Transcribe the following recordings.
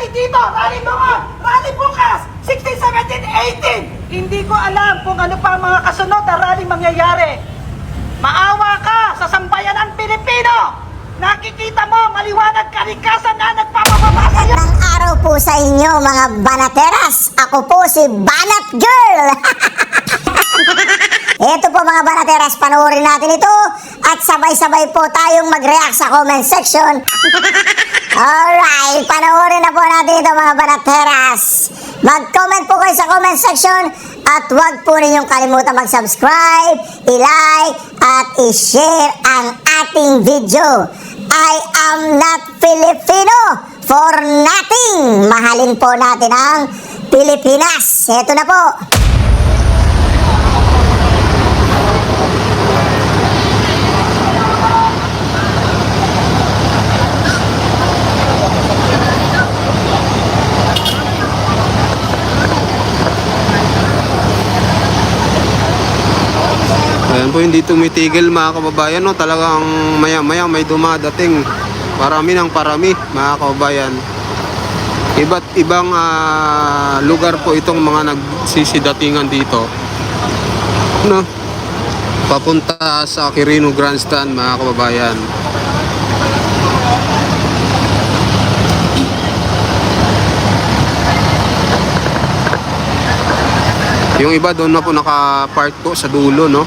rally dito, rally noon, rally bukas, 16, 17, 18. Hindi ko alam kung ano pa ang mga kasunod na rally mangyayari. Maawa ka sa sambayanan Pilipino. Nakikita mo, maliwanag kalikasan na nagpapababa sa'yo. Magandang araw po sa inyo mga banateras. Ako po si Banat Girl. Ito po mga banateras, panoorin natin ito at sabay-sabay po tayong mag-react sa comment section. Alright, panoorin na po natin ito mga banateras. Mag-comment po kayo sa comment section at huwag po ninyong kalimutan mag-subscribe, i-like at i-share ang ating video. I am not Filipino for nothing. Mahalin po natin ang Pilipinas. Ito na po. Ayan po, hindi tumitigil mga kababayan, no? Talagang maya-maya may dumadating. Parami ng parami mga kababayan. Iba't ibang lugar po itong mga nagsisidatingan dito, no? Papunta sa Quirino Grandstand mga kababayan. Yung iba doon na po naka-park po sa dulo, no?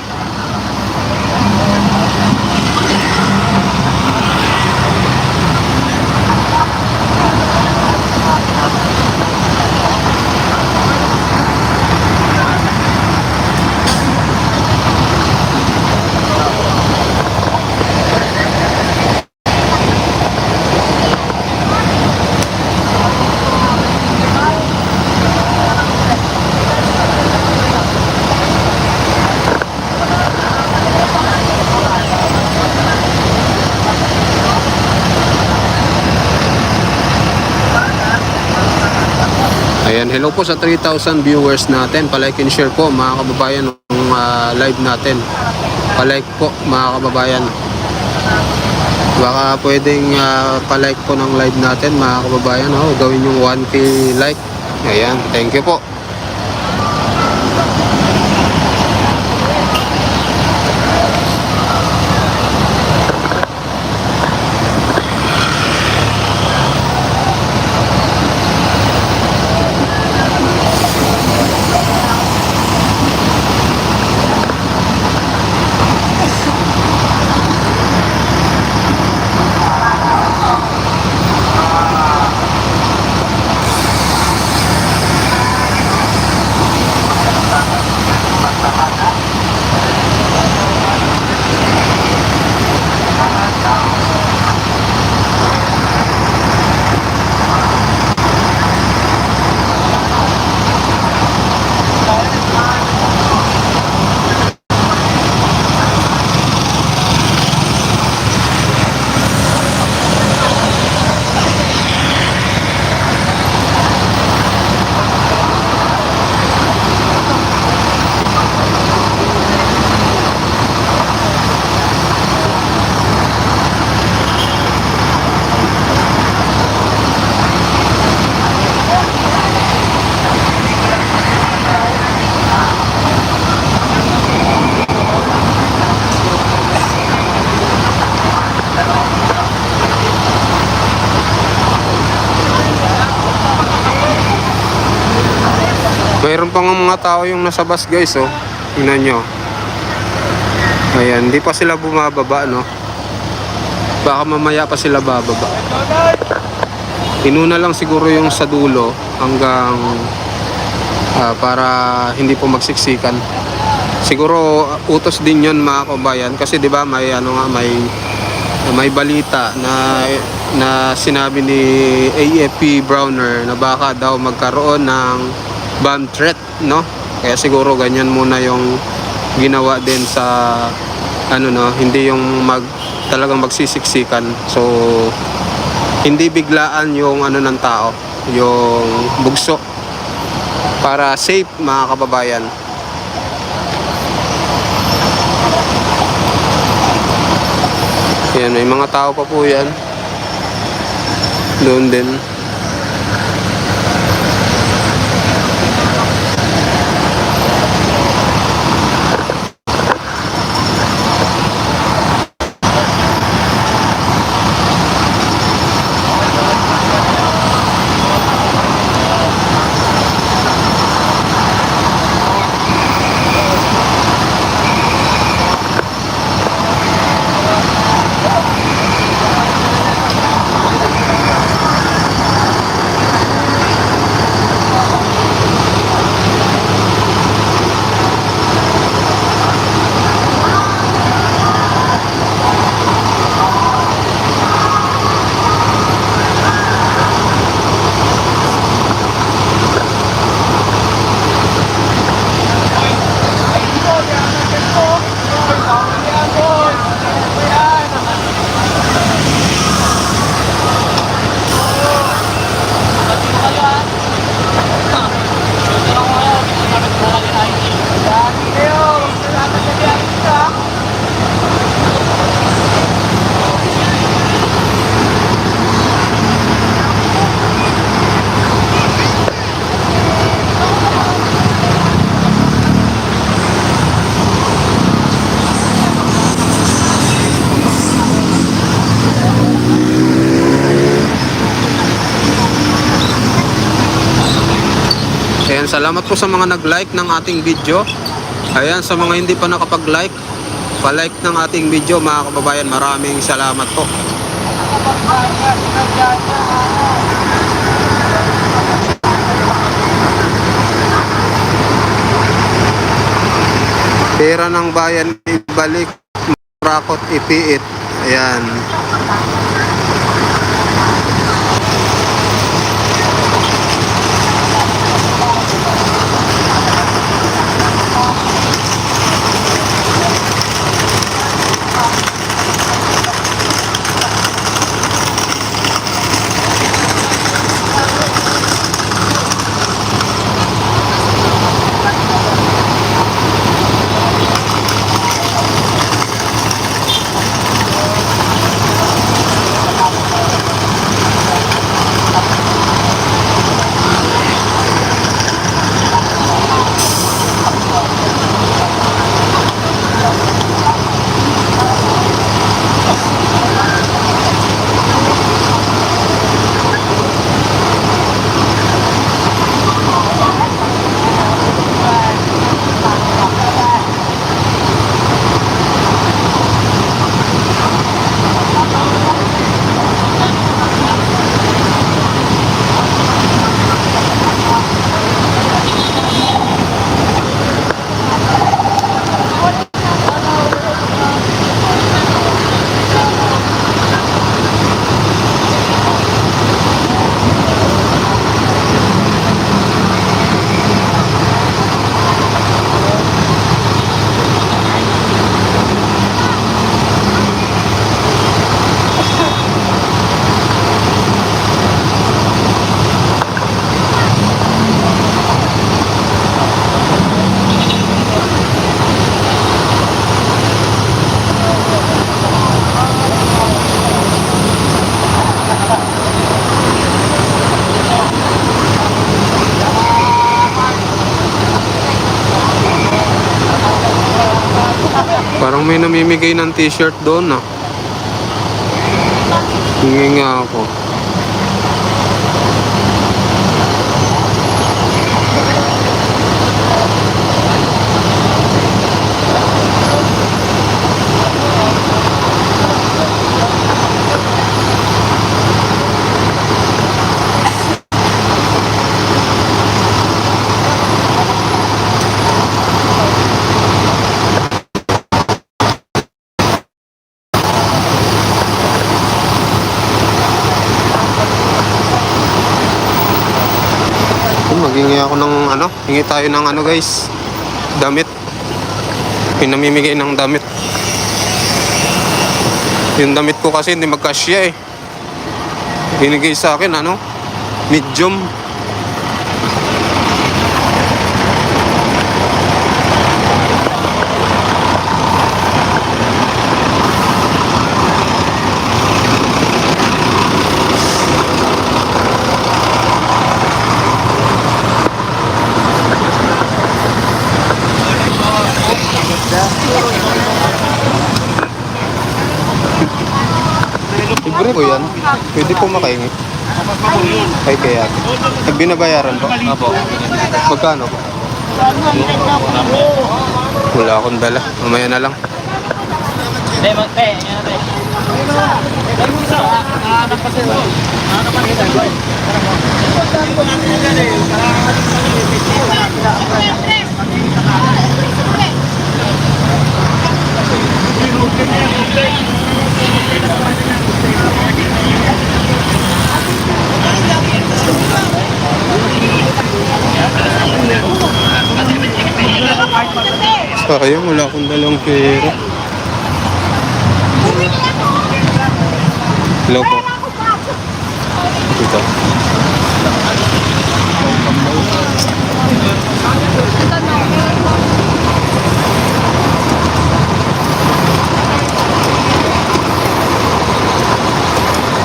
Ayan, hello po sa 3,000 viewers natin. Palike and share po mga kababayan ng live natin. Palike po mga kababayan. Baka pwedeng palike po ng live natin mga kababayan. Oh, gawin yung 1K like. Ayan, thank you po. Mayroon pang mga tao yung nasa bus guys, oh. Tingnan nyo. Ayan, hindi pa sila bumababa, no? Baka mamaya pa sila bababa. Inuna lang siguro yung sa dulo hanggang para hindi po magsiksikan. Siguro utos din yon mga kabayan kasi 'di ba may may balita na sinabi ni AFP Browner na baka daw magkaroon ng bomb threat, no? Kaya siguro ganyan muna yung ginawa din sa hindi yung talagang magsisiksikan. So hindi biglaan yung ng tao, yung bugso, para safe mga kababayan. Yan, may mga tao pa po yan doon din. Ayan, salamat po sa mga nag-like ng ating video. Ayan, sa mga hindi pa nakapag-like, pa-like ng ating video mga kababayan, maraming salamat po. Pera ng bayan ibalik, rakot ipiit. Ayan. Parang may namimigay ng t-shirt doon, ah. Hingi nga ako. Maghingi ako ng ano, hingi tayo ng ano guys, damit. Pinamimigay ng damit. Yung damit ko kasi hindi magkasya eh. Binigay sa akin ano, medium. Libre po yan. Pwede po makahingi. Ay kaya. Nagbinabayaran po? Opo. Magkano po? Wala akong dala. Mamaya na lang. Sayang, wala akong dalang pera. Hello po. Ito.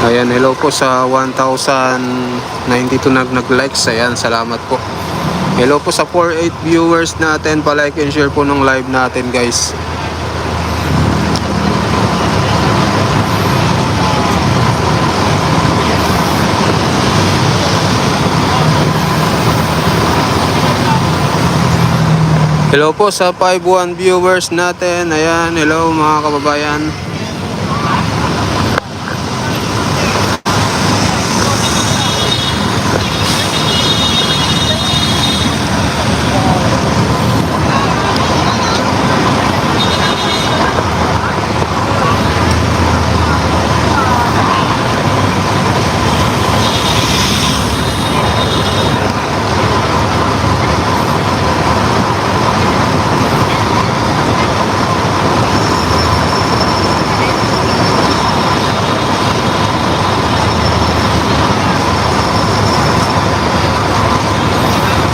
Ayan, hello po sa 1,092 nag-likes. Ayan, salamat po. Hello po sa 48 viewers natin. Pa-like and share po ng live natin, guys. Hello po sa 5-1 viewers natin. Ayan, hello mga kababayan.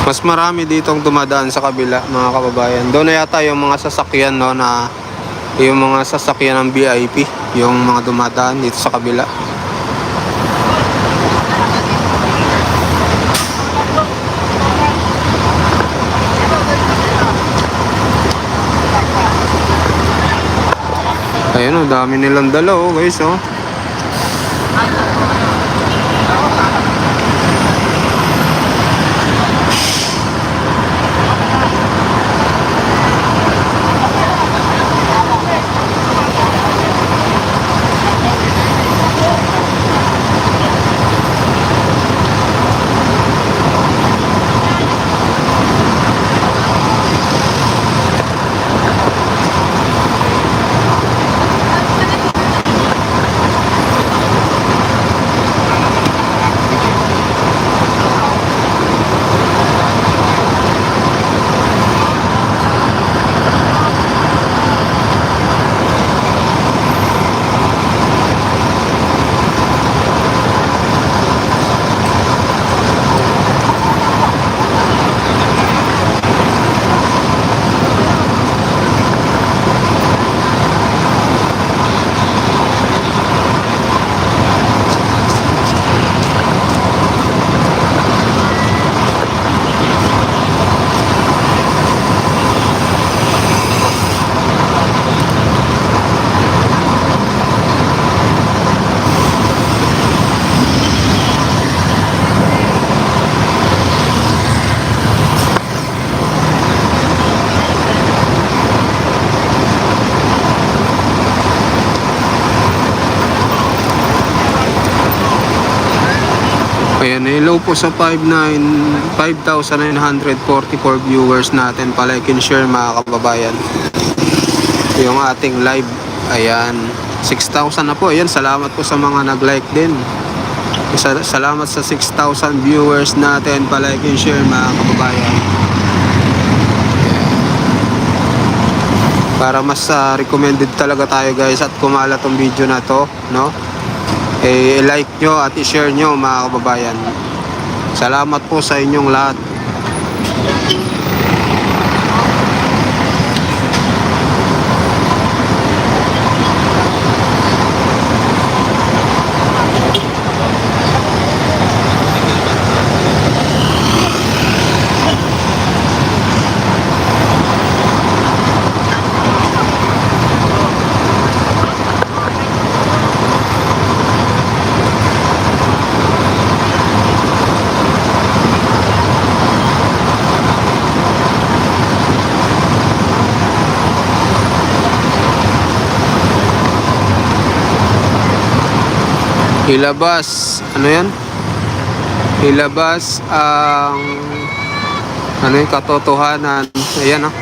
Mas marami ditong dumadaan sa kabila mga kababayan. Doon na yata yung mga sasakyan, no, na yung mga sasakyan ng VIP, yung mga dumadaan dito sa kabila. Ayun, oh, dami nilang dala, oh, guys, oh. Ayan, hello po sa 5,944 viewers natin. Palike and share mga kababayan. Yung ating live. Ayan, 6,000 na po. Ayan, salamat po sa mga nag-like din. Salamat sa 6,000 viewers natin. Palike and share mga kababayan. Para mas recommended talaga tayo guys at kumala tong video na to, no? I-like nyo at i-share nyo mga kababayan. Salamat po sa inyong lahat. Ilabas, ano yan? Ilabas ang ano yung katotohanan. Ayan, oh.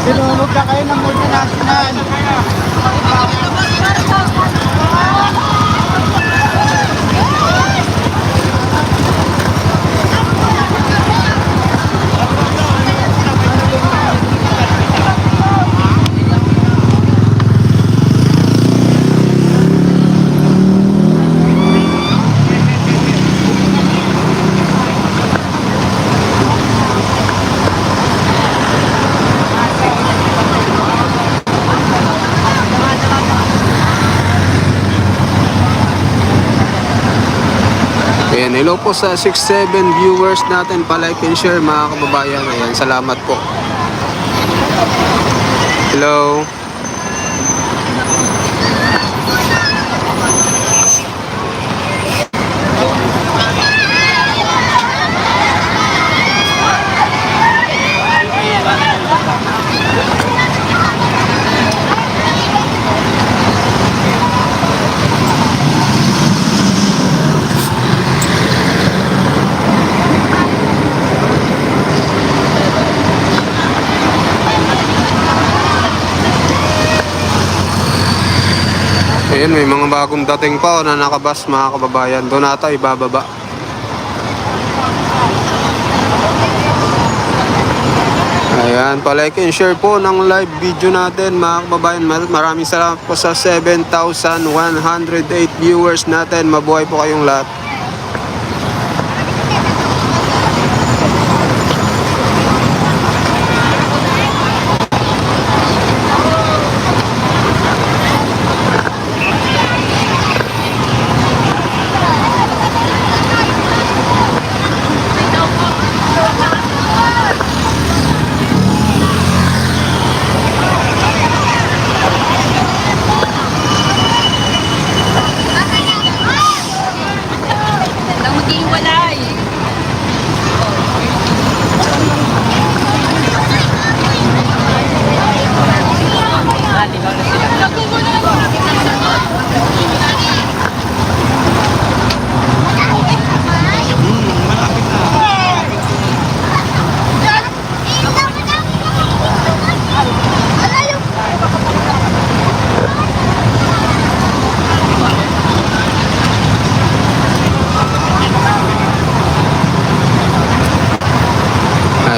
Sinunog na kayo ng multinational. Hello po sa 6-7 viewers natin. Pa-like and share mga kababayan. Ayan, salamat po. Hello. Ayan, may mga bagong dating pa na nakabas mga kababayan. Doon ata ibababa. Ayan, pa-like and share po ng live video natin mga kababayan. Maraming salamat po sa 7,108 viewers natin. Mabuhay po kayong lahat. Nang maghiwalay.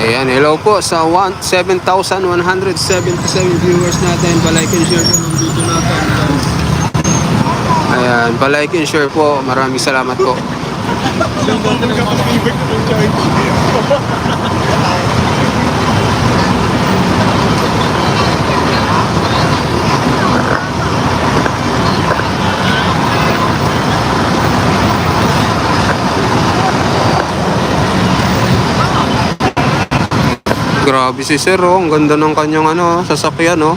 Ayan, hello po sa 7,177 viewers natin. Pa-like and share po ng video natin. Ayan, pa-like and share po. Maraming salamat po. Grabe si Sir, oh. Ang ganda ng kanyang sasakyan, oh.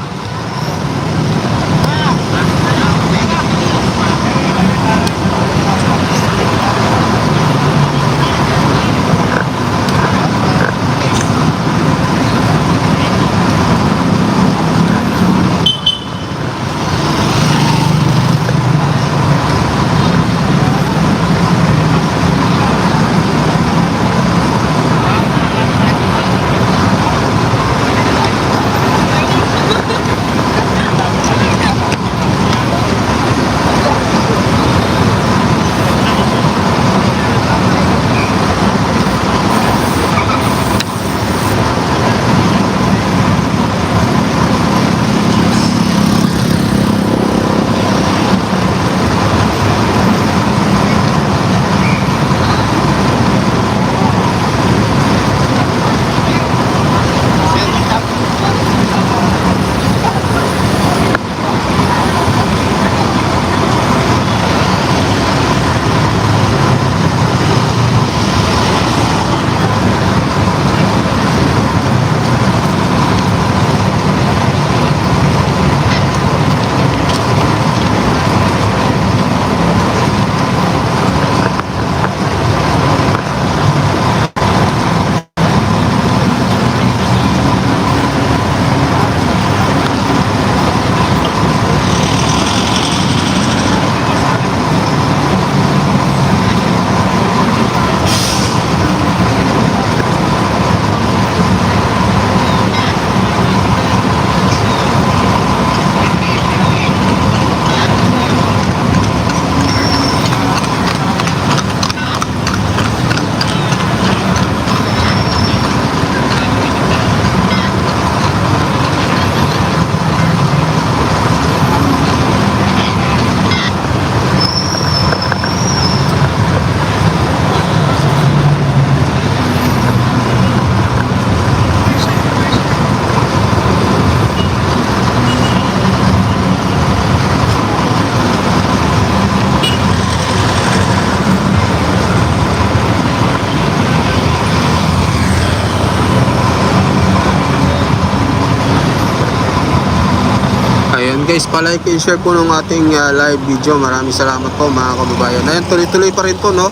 Ayan guys, palike and share po ng ating live video. Maraming salamat po mga kababayan. Ayan, tuloy-tuloy pa rin po, no?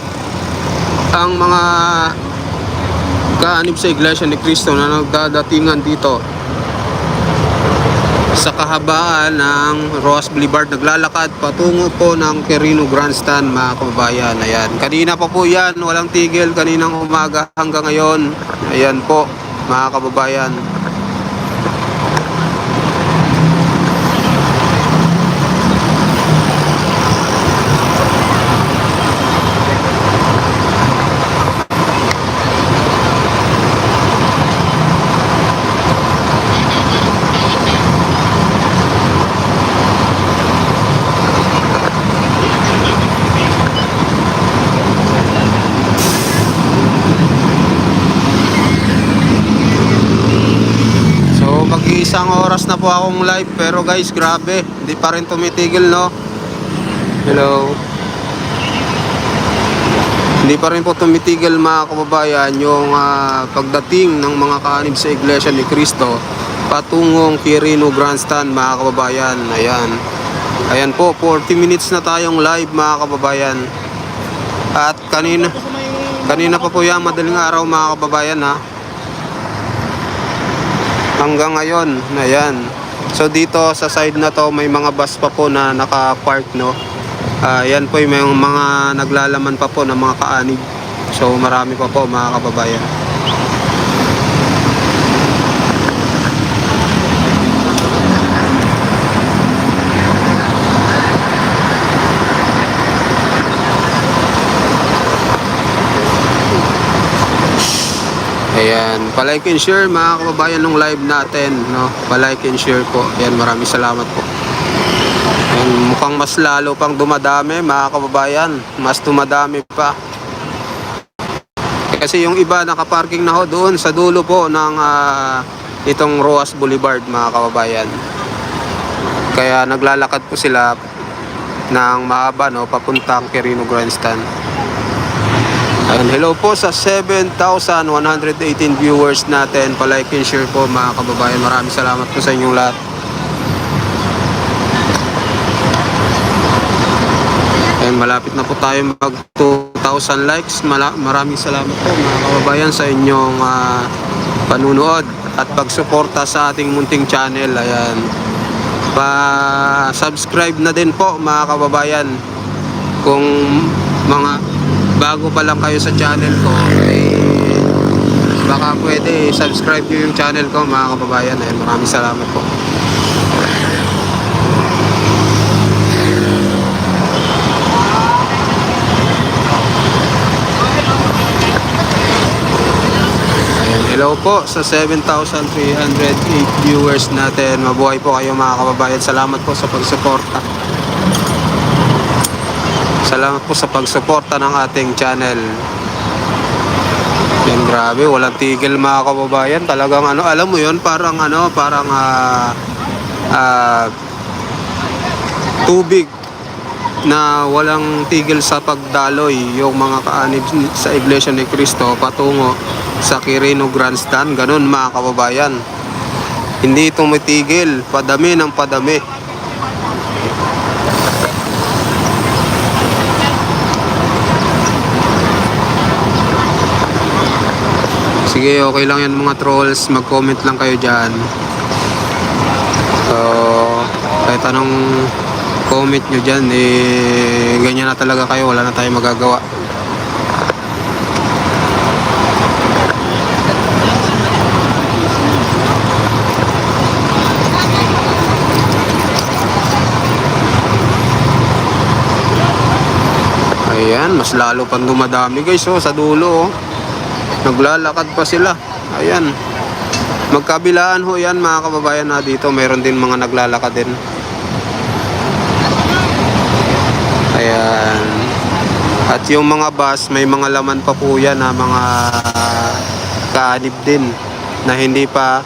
Ang mga kaanib sa Iglesia ni Cristo na nagdadatingan dito sa kahabaan ng Roas Boulevard, naglalakad patungo po ng Quirino Grandstand mga kababayan. Ayan, kanina pa po yan, walang tigil, kaninang umaga hanggang ngayon. Ayan po mga kababayan. Isang oras na po akong live, pero guys, grabe, hindi pa rin tumitigil, no? Hello. Hindi pa rin po tumitigil mga kababayan yung pagdating ng mga kaanib sa Iglesia ni Cristo patungong Quirino Grandstand mga kababayan. Ayan. Ayan po, 40 minutes na tayong live mga kababayan. At kanina pa po yan, madaling araw mga kababayan, ha. Hanggang ngayon, ayan. So dito sa side na to may mga bus pa po na naka-park, no. Yan po may mga naglalaman pa po ng mga kaanib. So marami pa po mga kababayan. Ayan, palike and share mga kababayan ng live natin, no? Palike and share po. Ayan, maraming salamat po. Ayan, mukhang mas lalo pang dumadami mga kababayan. Mas dumadami pa. Kasi yung iba nakaparking na ho doon sa dulo po ng itong Roas Boulevard mga kababayan. Kaya naglalakad po sila ng mahaba, no? Papuntang Quirino Grandstand. And hello po sa 7,118 viewers natin. Palike and share po mga kababayan. Maraming salamat po sa inyong lahat. And malapit na po tayo mag 2,000 likes. Maraming salamat po mga kababayan sa inyong panunood at pagsuporta sa ating munting channel. Ayan. Pa-subscribe na din po mga kababayan. Kung mga bago pa lang kayo sa channel ko, baka pwede subscribe nyo yung channel ko mga kababayan. Ayan, maraming salamat po. Ayan, hello po sa 7,308 viewers natin. Mabuhay po kayo mga kababayan. Salamat po sa pagsuporta. Salamat po sa pagsuporta ng ating channel. Yan, grabe, walang tigil mga kababayan. Talagang alam mo yun, parang tubig na walang tigil sa pagdaloy yung mga kaanib sa Iglesia ni Cristo patungo sa Quirino Grandstand. Ganun mga kababayan. Hindi tumitigil, padami ng padami. Sige, okay lang yan mga trolls. Mag-comment lang kayo dyan. So, kahit anong comment nyo dyan, ganyan na talaga kayo. Wala na tayong magagawa. Ayan, mas lalo pang dumadami guys, oh, sa dulo, oh. Naglalakad pa sila. Ayan. Magkabilaan ho yan mga kababayan na dito. Mayroon din mga naglalakad din. Ayan. At yung mga bus, may mga laman pa po yan na mga kaanib din na hindi pa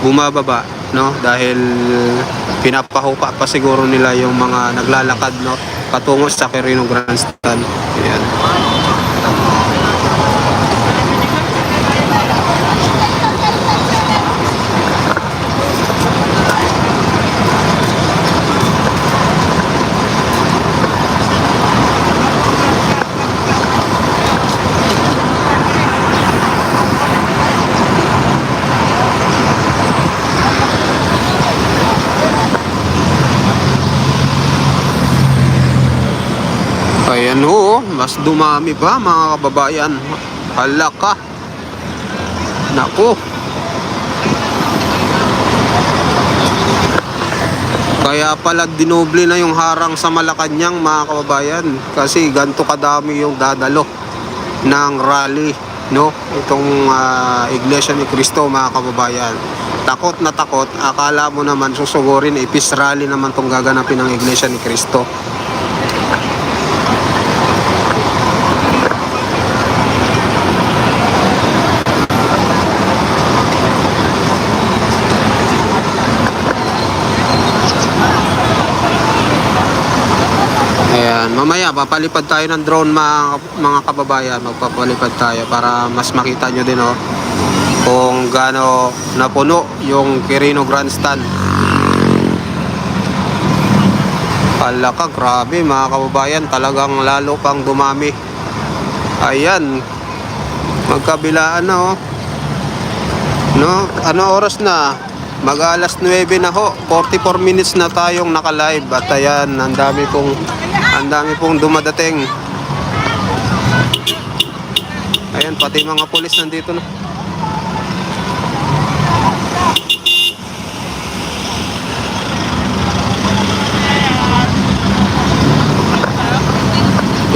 bumababa, no? Dahil pinapahupa pa siguro nila yung mga naglalakad, no? Patungo sa Quirino Grandstand. Ayan. Ayan ho, mas dumami pa mga kababayan. Hala ka. Naku. Kaya pala dinoble na yung harang sa Malacanang mga kababayan. Kasi ganito kadami yung dadalo ng rally, no? Itong Iglesia ni Cristo mga kababayan. Takot na takot. Akala mo naman susugurin, peace rally naman tong gaganapin ng Iglesia ni Cristo. Ayan, mamaya papalipad tayo ng drone mga kababayan. Magpapalipad tayo para mas makita nyo din kung gaano napuno yung Quirino Grandstand. Hala ka, grabe mga kababayan, talagang lalo pang dumami. Ayan, magkabilaan na no? Ano oras na? Mag-alas 9 na ho, 44 minutes na tayong naka-live. At ayan, ang dami pong dumadating. Ayan, pati mga pulis nandito na.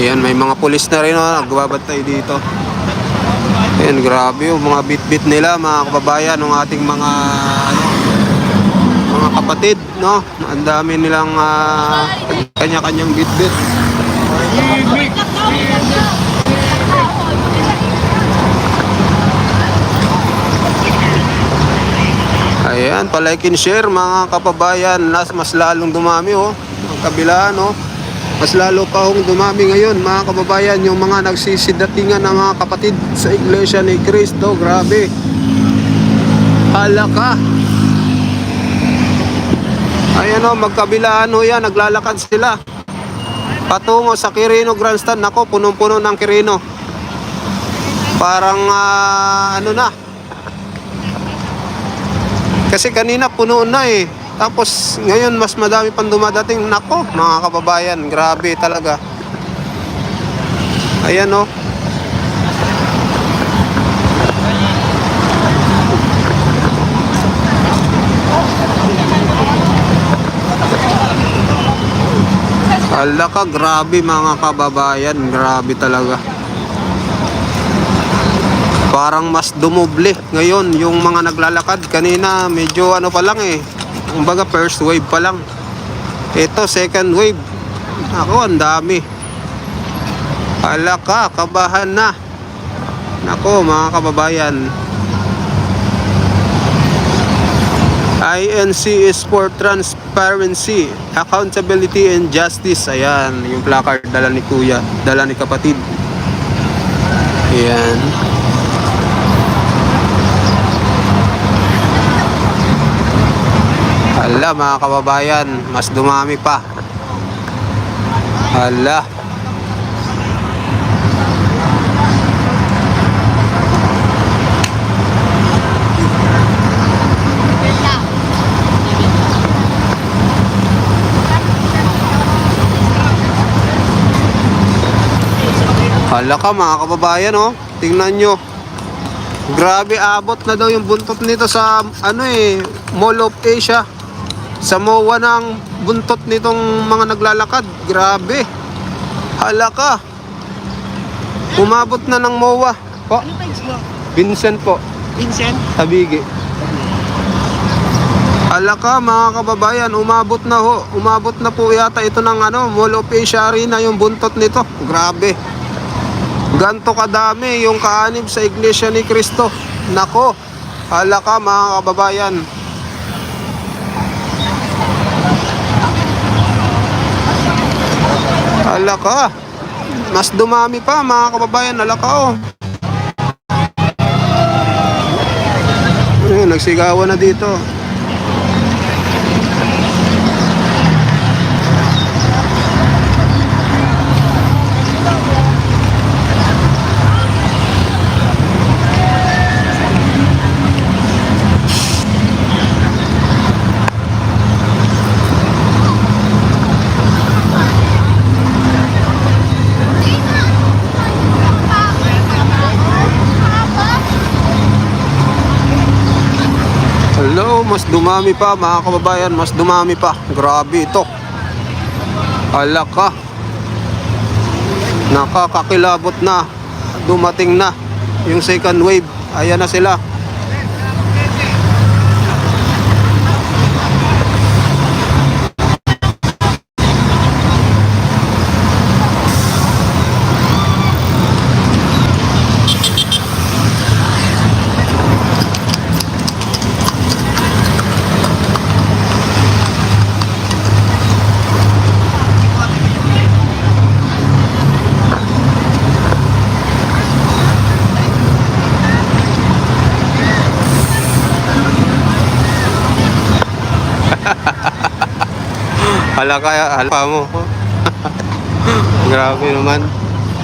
Ayan, may mga pulis na rin nagbabantay dito. Ayan, grabe yung mga bit-bit nila mga kababayan ng ating mga kapatid, no? Ang dami nilang kanya-kanyang bit-bit. Ayan, palike and share mga kababayan. Mas lalong dumami ang kabila, no? Mas lalo pa dumami ngayon mga kababayan yung mga nagsisidatingan ng mga kapatid sa Iglesia ni Cristo. Grabe. Hala ka. Ayan magkabilaan yan, naglalakad sila patungo sa Quirino Grandstand. Nako, punong-puno ng Quirino. Parang ano na. Kasi kanina puno na Tapos ngayon mas madami pang dumadating. Nako, mga kababayan, grabe talaga. Ayan Hala ka, grabe mga kababayan, grabe talaga. Parang mas dumoble ngayon yung mga naglalakad. Kanina medyo pa lang kumbaga first wave pa lang. Ito second wave. Ako, ang dami. Hala ka, kabahan na. Nako mga kababayan. INC is for transparency, accountability and justice. Ayan, yung placard dala ni kuya, dala ni kapatid. Ayan. Hala mga kababayan, mas dumami pa. Hala. Hala ka mga kababayan tingnan nyo. Grabe, abot na daw yung buntot nito sa Mall of Asia. Sa MOA ng buntot nitong mga naglalakad. Grabe. Hala ka. Umabot na ng MOA. Po? Ano page mo? Vincent po. Vincent? Tabigi. Hala ka mga kababayan, umabot na Umabot na po yata ito ng Mall of Asia Arena yung buntot nito. Grabe. Ganto kadami yung kaanib sa Iglesia ni Cristo. Nako. Hala ka mga kababayan. Hala ka. Mas dumami pa mga kababayan. Hala ka nagsigawan na dito. mas dumami pa mga kababayan, mas dumami pa. Grabe ito. Ala ka. Nakakakilabot na. Dumating na yung second wave. Ayan na sila. Hala mo. Grabe naman.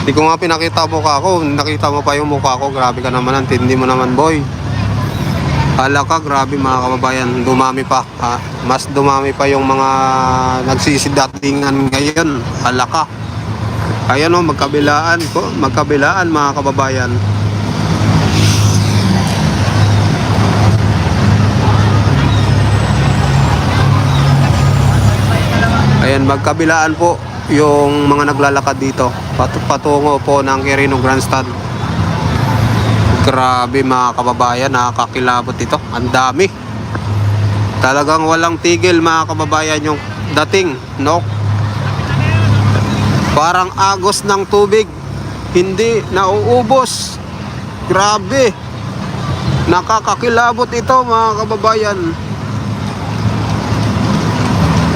Hindi ko nga pinakita mukha ko. Nakita mo pa yung mukha ko. Grabe ka naman. Antindi mo naman, boy. Hala ka, grabe mga kababayan. Dumami pa. Ha? Mas dumami pa yung mga nagsisidatingan ngayon. Hala ka. Ayan o, magkabilaan ko. Magkabilaan mga kababayan. Ayan, magkabilaan po yung mga naglalakad dito patungo po ng Quirino Grandstand. Grabe mga kababayan, nakakakilabot ito. Ang dami. Talagang walang tigil mga kababayan yung dating, no? Parang agos ng tubig, hindi nauubos. Grabe. Nakakakilabot ito mga kababayan.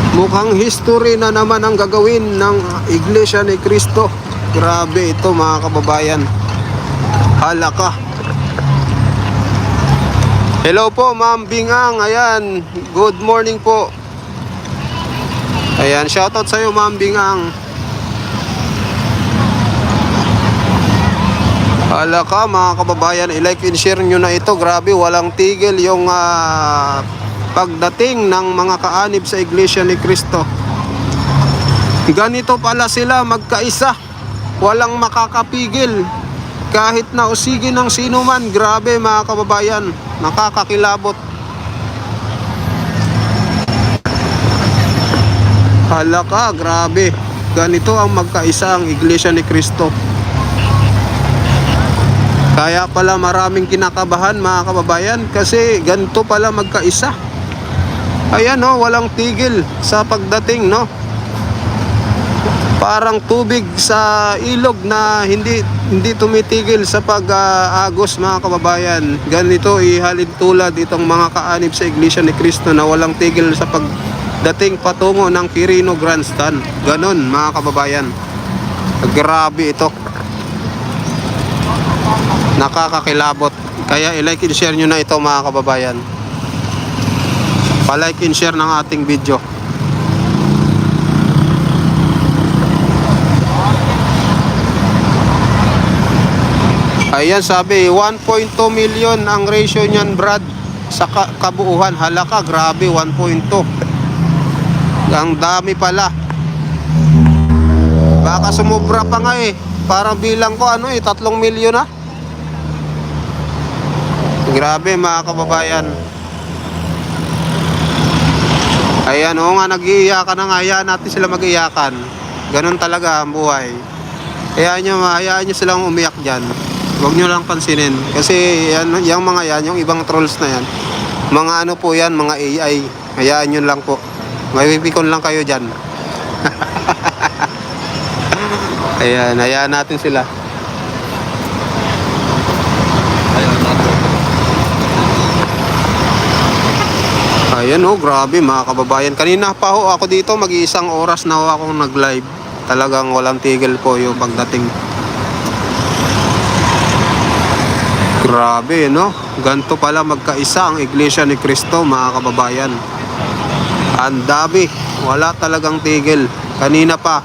Mukhang history na naman ang gagawin ng Iglesia ni Cristo. Grabe ito mga kababayan. Hala ka. Hello po Ma'am Bingang. Ayan, good morning po. Ayan, shoutout sa iyo Ma'am Bingang. Hala ka mga kababayan, i-like and share nyo na ito. Grabe, walang tigil yung pagdating ng mga kaanib sa Iglesia ni Cristo. Ganito pala sila magkaisa. Walang makakapigil. Kahit na usigin ng sino man. Grabe mga kababayan. Nakakakilabot. Hala ka, grabe. Ganito ang magkaisa ang Iglesia ni Cristo. Kaya pala maraming kinakabahan mga kababayan. Kasi ganito pala magkaisa. Ayan no, walang tigil sa pagdating, no? Parang tubig sa ilog na hindi tumitigil sa pag-agos mga kababayan. Ganito ihalin tulad itong mga kaanib sa Iglesia ni Cristo na walang tigil sa pagdating patungo ng Quirino Grandstand. Ganon mga kababayan. Grabe ito. Nakakakilabot. Kaya i-like and share nyo na ito mga kababayan. Pa-like and share ng ating video. Ayan, sabi 1.2 million ang ratio niyan Brad sa kabuuhan. Hala ka, grabe 1.2. Ang dami pala. Baka sumubra pa nga eh. Parang bilang ko 3 milyon na. Grabe mga kababayan. Ayan o nga, nag-iiyakan na nga. Hayaan natin sila mag-iiyakan. Ganon talaga ang buhay. Hayaan nyo silang umiyak dyan. Huwag nyo lang pansinin. Kasi yung mga yan, yung ibang trolls na yan, mga ano po yan, mga AI. Hayaan nyo lang po. May pipikon lang kayo dyan. Ayan, hayaan natin sila. Ayan oh, grabe mga kababayan. Kanina pa ho ako dito, mag-iisang oras na ho akong nag-live. Talagang walang tigil po yung pagdating. Grabe no? Ganto pala magkaisa ang Iglesia ni Cristo mga kababayan. Ang dami. Wala talagang tigil. Kanina pa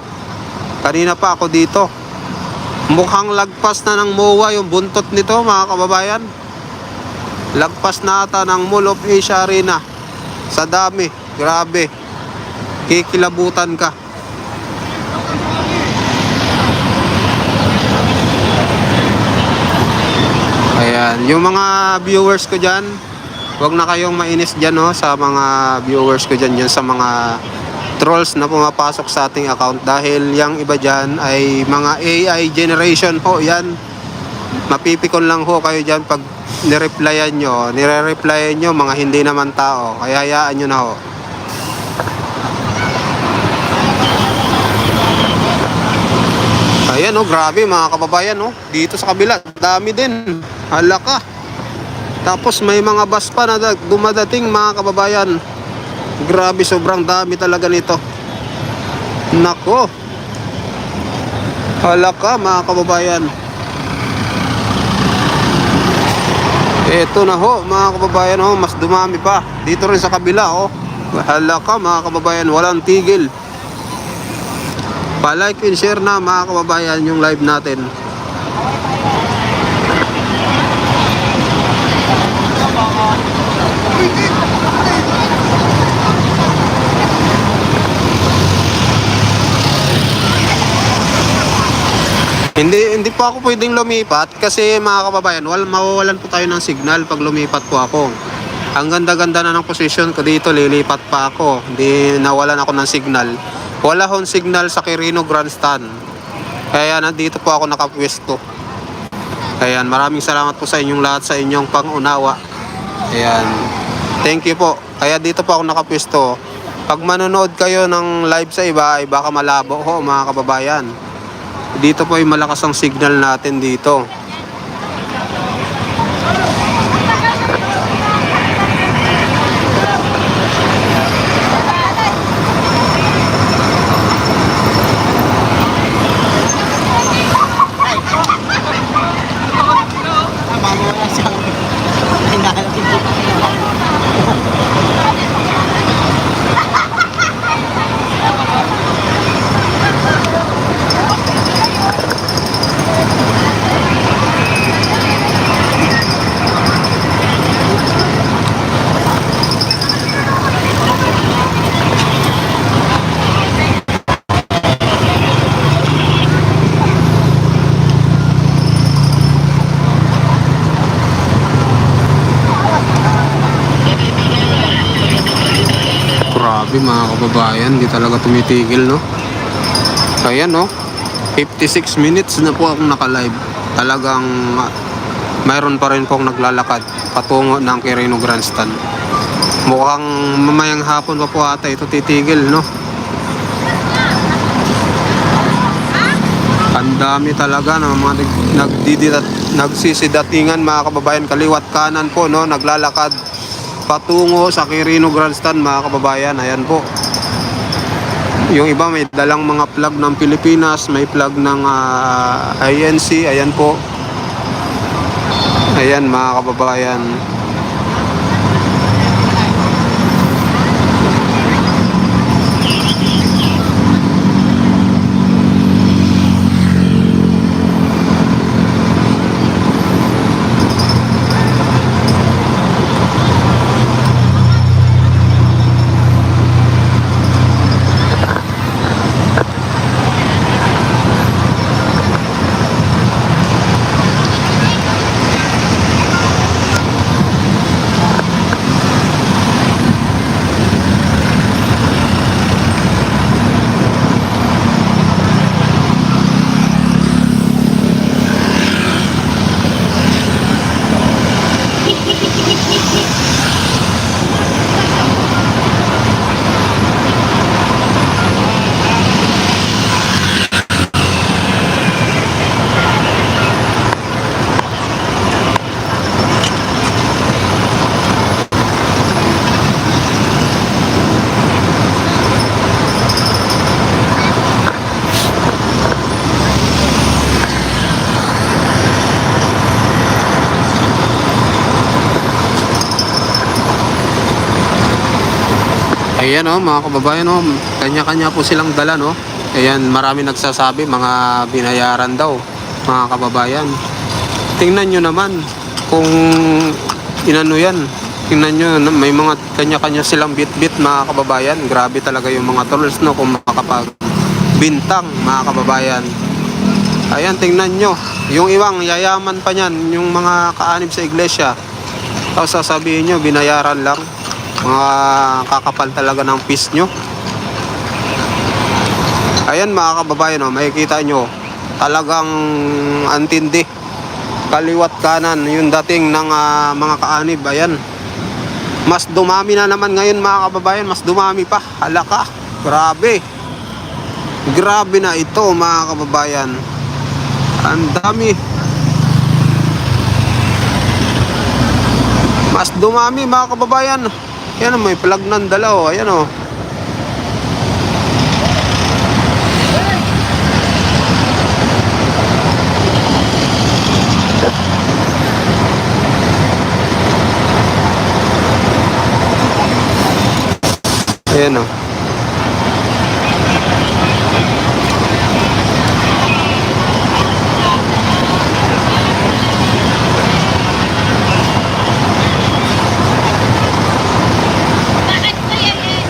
ako dito. Mukhang lagpas na ng MOA yung buntot nito mga kababayan. Lagpas na ata ng Mall of Asia Arena. Sa dami, grabe. Kikilabutan ka. Ayan, yung mga viewers ko dyan, wag na kayong mainis dyan, no, sa mga viewers ko dyan, sa mga trolls na pumapasok sa ating account, dahil yung iba dyan ay mga AI generation ho yan. Mapipikon lang ho kayo dyan pag nire-replyan nyo mga hindi naman tao, kaya hayaan nyo na ho. Ayan, oh, grabe mga kababayan, oh. Dito sa kabila, dami din. Hala ka. Tapos may mga bus pa na dumadating mga kababayan. Grabe, sobrang dami talaga nito. Nako. Hala ka mga kababayan. Eto na ho mga kababayan, oh, mas dumami pa. Dito rin sa kabila, oh. Hala ka mga kababayan, walang tigil. Pa-like and share na mga kababayan yung live natin. Hindi po ako pwedeng lumipat kasi mga kababayan, mawawalan po tayo ng signal pag lumipat po ako. Ang ganda-ganda na ng posisyon ko dito, lilipat pa ako. Hindi nawalan ako ng signal. Wala hong signal sa Quirino Grandstand. Kaya nandito po ako nakapwesto. Ayan, maraming salamat po sa inyong lahat sa inyong pangunawa. Ayan. Thank you po. Kaya dito po ako nakapwesto. Pag manonood kayo ng live sa iba, ay baka malabo ho mga kababayan. Dito po ay malakas ang signal natin dito. Grabe mga kababayan, di talaga tumitigil, no? Ayan, no? 56 minutes na po akong naka-live. Talagang mayroon pa rin pong naglalakad patungo ng Quirino Grandstand. Mukhang mamayang hapon pa po ata ito titigil, no? Ang dami talaga ng mga nagsisidatingan mga kababayan, kaliwat kanan po, no? Naglalakad patungo sa Quirino Grandstand mga kababayan. Ayan po. Yung iba may dalang mga flag ng Pilipinas, may flag ng INC. Ayan po. Ayan mga kababayan. Ayan, oh, mga kababayan, oh, kanya-kanya po silang dala, no? Ayan, marami nagsasabi mga binayaran daw mga kababayan. Tingnan nyo naman kung inano yan. Tingnan nyo, may mga kanya-kanya silang bit-bit mga kababayan. Grabe talaga yung mga trolls, no, kung makapagbintang mga kababayan. Ayan, tingnan nyo. Yung ibang yayaman pa niyan, yung mga kaanib sa iglesia. Tapos sasabihin nyo, binayaran lang. Mga kakapal talaga ng fees nyo. Ayan mga kababayan, oh, makikita nyo, talagang antindi. Kaliwat kanan yung dating ng mga kaanib. Ayan. Mas dumami na naman ngayon mga kababayan. Mas dumami pa. Halaka. Grabe. Grabe na ito mga kababayan. Ang dami. Mas dumami mga kababayan. Ayan, may plug ng dalaw. Ayan o. Ayan o. Bakit ba yan eh?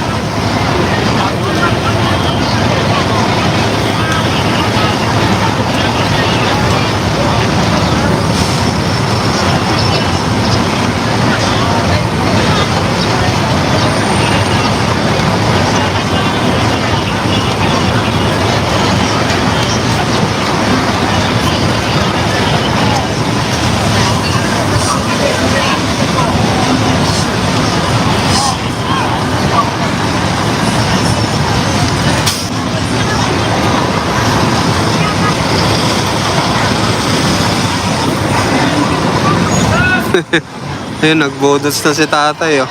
Ayun, nagbodots na si tatay, oh.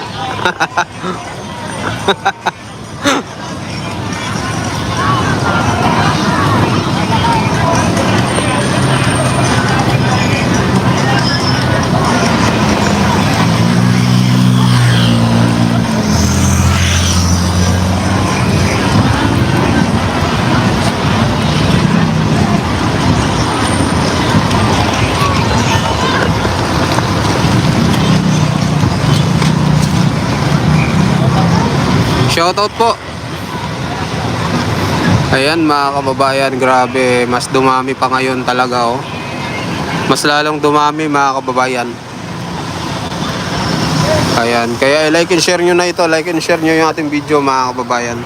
Shoutout po. Ayan mga kababayan, grabe, mas dumami pa ngayon talaga, oh. Mas lalong dumami mga kababayan. Ayan, kaya like and share nyo na ito, like and share nyo yung ating video mga kababayan.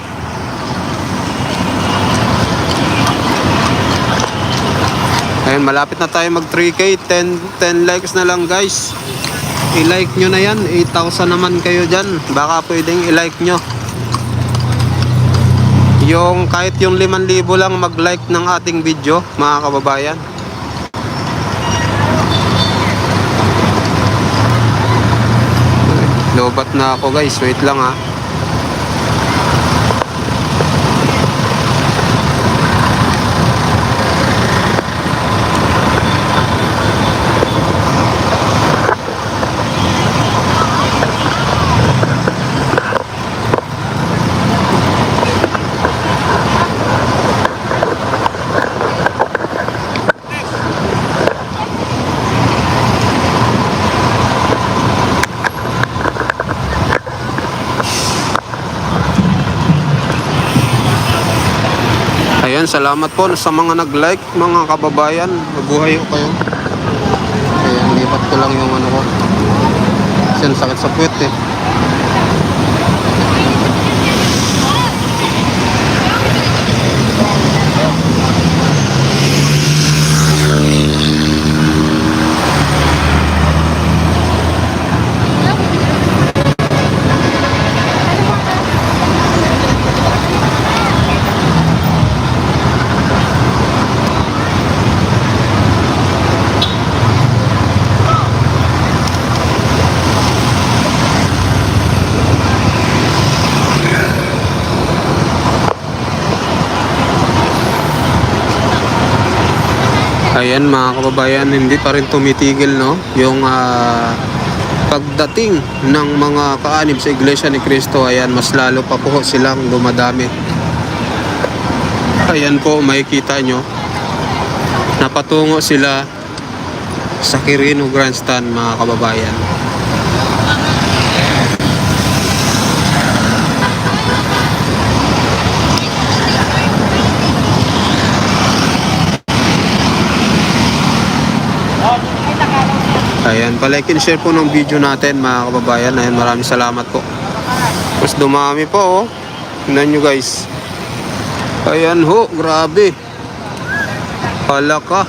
Ayan, malapit na tayo mag 3K, 10 likes na lang guys. I-like nyo na yan, 8,000 naman kayo dyan, baka pwedeng i-like nyo. Yung kahit yung 5,000 lang mag-like ng ating video mga kababayan. Lobat na ako guys, wait lang ha. Ayan, salamat po sa mga nag-like mga kababayan. Mabuhay ko kayo. Ayan, lipat ko lang yung ano ko. Kasi ang sakit sa puwet eh. Ayan mga kababayan, hindi pa rin tumitigil no yung pagdating ng mga kaanib sa Iglesia ni Cristo. Ayan, mas lalo pa po silang dumadami. Ayan po, makikita nyo napatungo sila sa Quirino Grandstand mga kababayan. Ayan, palike and share po ng video natin mga kababayan. Ayan, maraming salamat po. Mas dumami po, oh. Tingnan nyo guys. Ayan ho, grabe. Hala ka.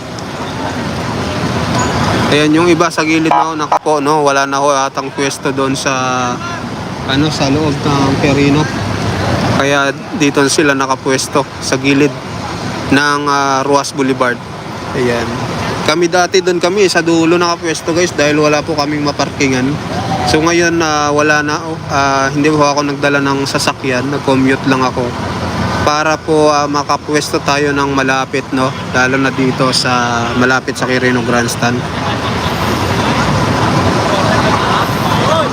Ayan, yung iba sa gilid na ho, nakapo, no? Wala na ho atang pwesto doon sa sa loob ng Quirino. Kaya dito sila nakapwesto sa gilid ng Ruas Boulevard. Ayan. Kami dati doon kami sa dulo nakapwesto guys dahil wala po kaming maparkingan. So ngayon wala na, hindi po ako nagdala ng sasakyan, nag-commute lang ako para po makapwesto tayo ng malapit, no? Lalo na dito sa malapit sa Quirino Grandstand.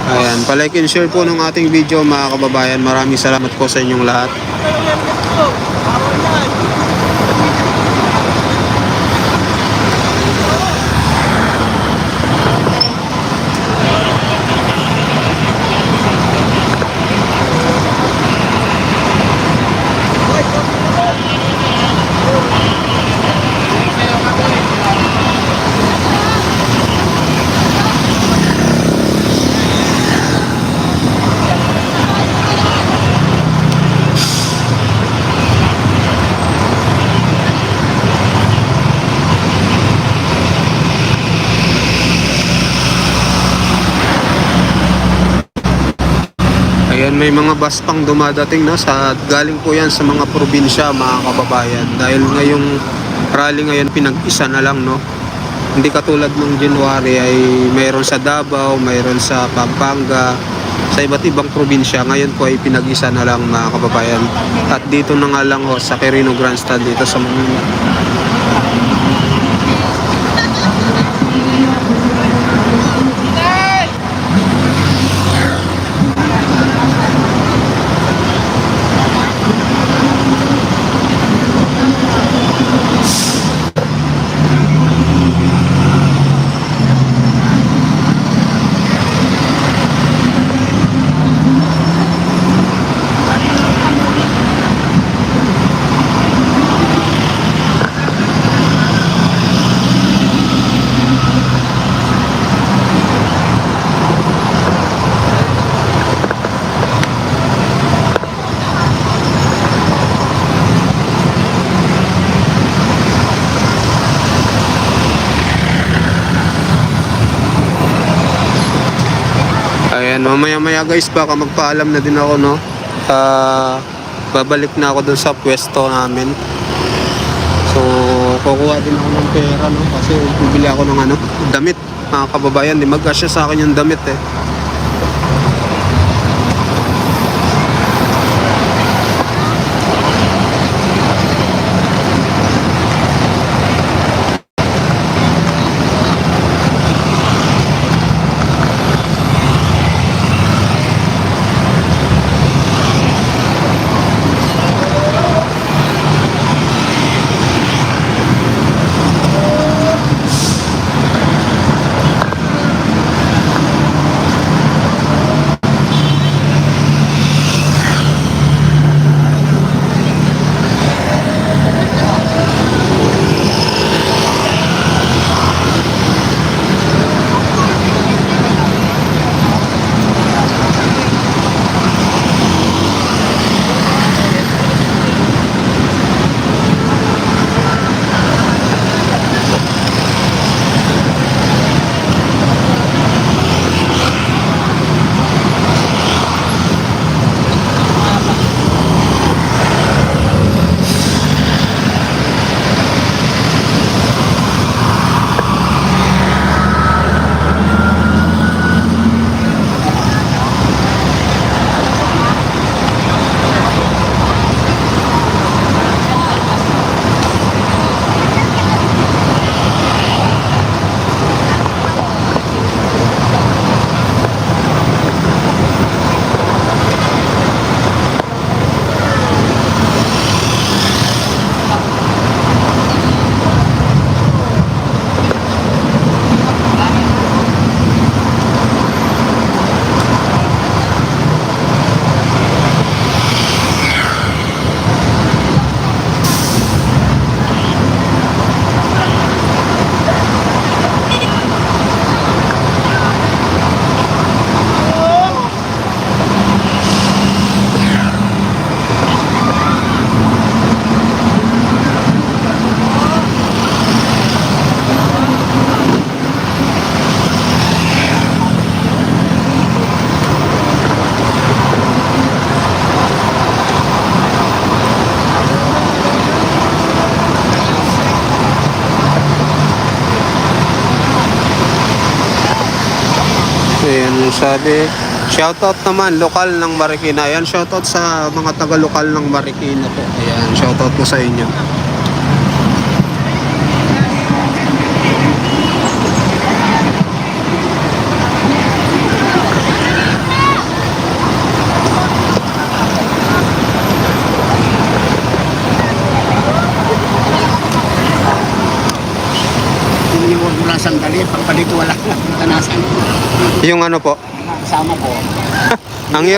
Ayan, palike and share po ng ating video mga kababayan. Maraming salamat po sa inyong lahat. Ayan, may mga bus pang dumadating, no? Galing po yan sa mga probinsya mga kababayan. Dahil ngayong rally ngayon pinag-isa na lang, no? Hindi katulad ng January ay mayroon sa Davao, mayroon sa Pampanga, sa iba't ibang probinsya. Ngayon po ay pinag-isa na lang mga kababayan. At dito na nga lang ho, sa Quirino Grandstand dito sa Manila. Ayan, mamaya-maya guys, baka magpaalam na din ako, no? Babalik na ako dun sa pwesto namin. So, kukuha din ako ng pera, no? Kasi bibili ako ng damit. Mga kababayan, di mag-asya sa akin yung damit, eh. Ayan yung sabi. Shoutout naman, lokal ng Marikina. Ayan, shoutout sa mga taga-lokal ng Marikina po. Ayan, shoutout po sa inyo. Iniwan mo lang sandali, pagpalit wala na. Nakanasan. Yung ano po, Kasama ko. ang